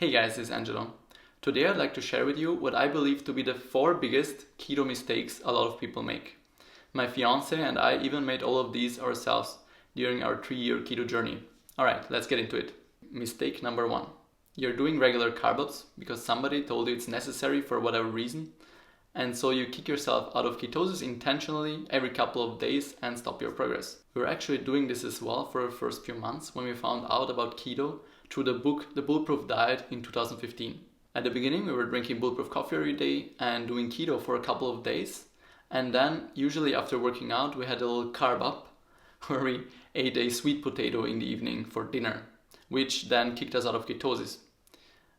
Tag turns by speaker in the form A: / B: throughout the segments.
A: Hey guys, this is Angelo. Today I'd like to share with you what I believe to be the 4 biggest keto mistakes a lot of people make. My fiance and I even made all of these ourselves during our 3-year keto journey. Alright, let's get into it. Mistake number 1. You're doing regular Carb-Ups because somebody told you it's necessary for whatever reason, and so you kick yourself out of ketosis intentionally every couple of days and stop your progress. We were actually doing this as well for the first few months when we found out about keto through the book The Bulletproof Diet in 2015. At the beginning we were drinking bulletproof coffee every day and doing keto for a couple of days, and then usually after working out we had a little carb-up where we ate a sweet potato in the evening for dinner, which then kicked us out of ketosis,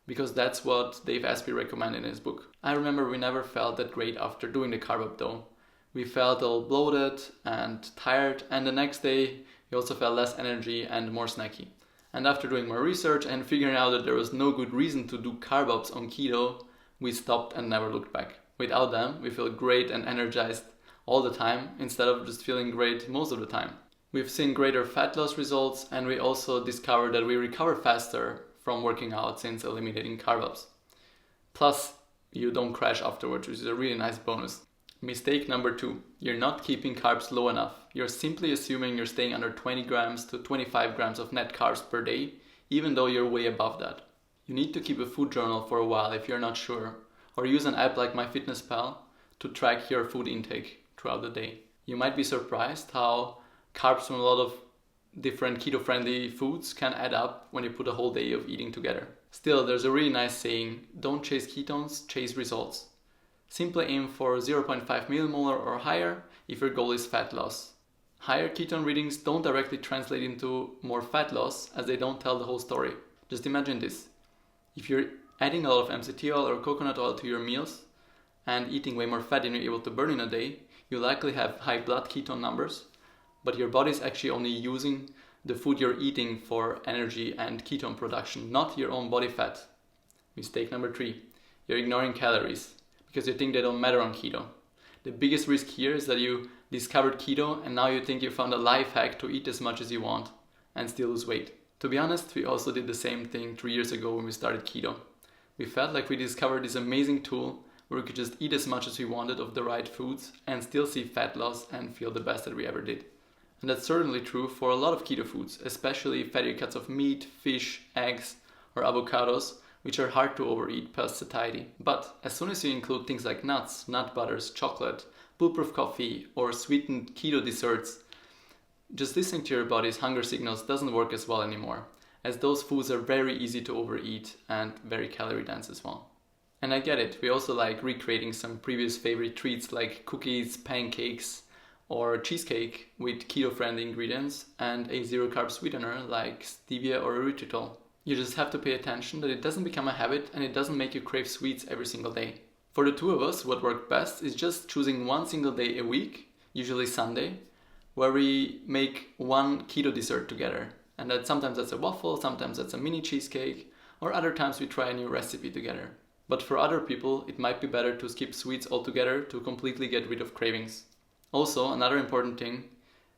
A: because that's what Dave Asprey recommended in his book. I remember we never felt that great after doing the carb-up though. We felt all bloated and tired, and the next day we also felt less energy and more snacky. And after doing more research and figuring out that there was no good reason to do carb-ups on keto, we stopped and never looked back. Without them, we feel great and energized all the time instead of just feeling great most of the time. We've seen greater fat loss results, and we also discovered that we recover faster from working out since eliminating carb-ups. Plus, you don't crash afterwards, which is a really nice bonus. Mistake number 2. You're not keeping carbs low enough. You're simply assuming you're staying under 20 grams to 25 grams of net carbs per day, even though you're way above that. You need to keep a food journal for a while if you're not sure, or use an app like MyFitnessPal to track your food intake throughout the day. You might be surprised how carbs from a lot of different keto-friendly foods can add up when you put a whole day of eating together. Still, there's a really nice saying: don't chase ketones, chase results. Simply aim for 0.5 millimolar or higher if your goal is fat loss. Higher ketone readings don't directly translate into more fat loss, as they don't tell the whole story. Just imagine this. If you're adding a lot of MCT oil or coconut oil to your meals and eating way more fat than you're able to burn in a day, you likely have high blood ketone numbers, but your body's actually only using the food you're eating for energy and ketone production, not your own body fat. Mistake number 3. You're ignoring calories because you think they don't matter on keto. The biggest risk here is that you discovered keto and now you think you found a life hack to eat as much as you want and still lose weight. To be honest, we also did the same thing 3 years ago when we started keto. We felt like we discovered this amazing tool where we could just eat as much as we wanted of the right foods and still see fat loss and feel the best that we ever did. And that's certainly true for a lot of keto foods, especially fatty cuts of meat, fish, eggs, or avocados, which are hard to overeat past satiety. But as soon as you include things like nuts, nut butters, chocolate, bulletproof coffee, or sweetened keto desserts, just listening to your body's hunger signals doesn't work as well anymore, as those foods are very easy to overeat and very calorie dense as well. And I get it, we also like recreating some previous favorite treats like cookies, pancakes, or cheesecake with keto-friendly ingredients and a zero-carb sweetener like stevia or erythritol. You just have to pay attention that it doesn't become a habit and it doesn't make you crave sweets every single day. For the two of us, what worked best is just choosing one single day a week, usually Sunday, where we make one keto dessert together. And that sometimes that's a waffle, sometimes that's a mini cheesecake, or other times we try a new recipe together. But for other people, it might be better to skip sweets altogether to completely get rid of cravings. Also, another important thing,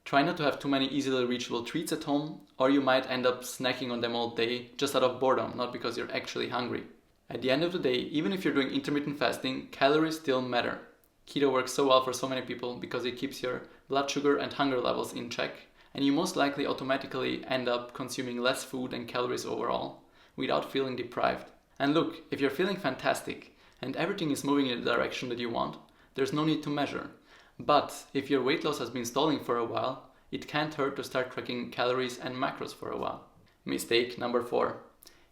A: try not to have too many easily reachable treats at home, or you might end up snacking on them all day just out of boredom, not because you're actually hungry. At the end of the day, even if you're doing intermittent fasting, calories still matter. Keto works so well for so many people because it keeps your blood sugar and hunger levels in check, and you most likely automatically end up consuming less food and calories overall without feeling deprived. And look, if you're feeling fantastic and everything is moving in the direction that you want, there's no need to measure. But if your weight loss has been stalling for a while, it can't hurt to start tracking calories and macros for a while. Mistake number 4.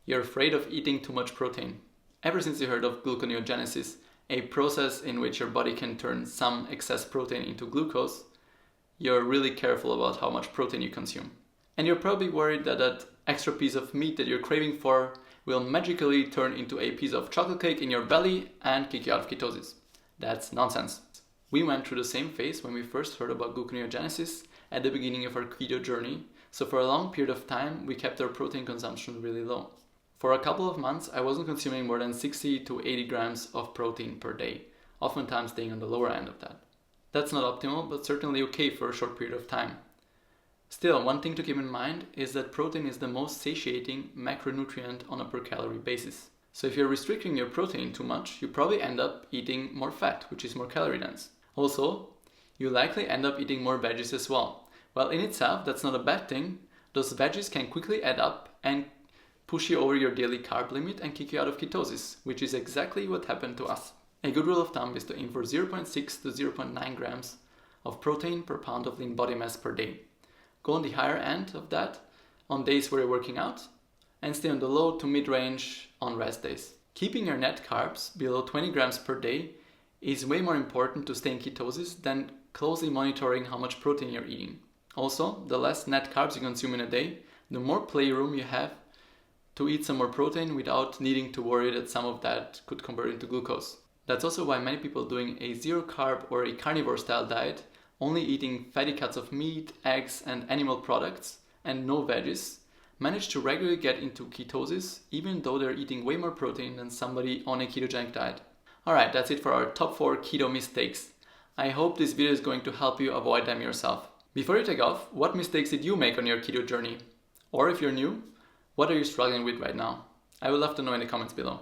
A: You're afraid of eating too much protein. Ever since you heard of gluconeogenesis, a process in which your body can turn some excess protein into glucose, you're really careful about how much protein you consume. And you're probably worried that that extra piece of meat that you're craving for will magically turn into a piece of chocolate cake in your belly and kick you out of ketosis. That's nonsense. We went through the same phase when we first heard about gluconeogenesis at the beginning of our keto journey, so for a long period of time we kept our protein consumption really low. For a couple of months I wasn't consuming more than 60 to 80 grams of protein per day, oftentimes staying on the lower end of that. That's not optimal, but certainly okay for a short period of time. Still, one thing to keep in mind is that protein is the most satiating macronutrient on a per calorie basis. So if you're restricting your protein too much, you probably end up eating more fat, which is more calorie dense. Also, you likely end up eating more veggies as well. While in itself that's not a bad thing, those veggies can quickly add up and push you over your daily carb limit and kick you out of ketosis, which is exactly what happened to us. A good rule of thumb is to aim for 0.6 to 0.9 grams of protein per pound of lean body mass per day. Go on the higher end of that on days where you're working out, and stay on the low to mid-range on rest days. Keeping your net carbs below 20 grams per day is way more important to stay in ketosis than closely monitoring how much protein you're eating. Also, the less net carbs you consume in a day, the more playroom you have to eat some more protein without needing to worry that some of that could convert into glucose. That's also why many people doing a zero carb or a carnivore style diet, only eating fatty cuts of meat, eggs and animal products and no veggies, manage to regularly get into ketosis even though they're eating way more protein than somebody on a ketogenic diet. Alright, that's it for our top 4 keto mistakes. I hope this video is going to help you avoid them yourself. Before you take off, what mistakes did you make on your keto journey? Or if you're new, what are you struggling with right now? I would love to know in the comments below.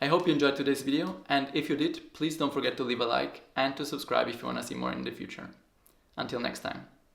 A: I hope you enjoyed today's video, and if you did, please don't forget to leave a like and to subscribe if you want to see more in the future. Until next time.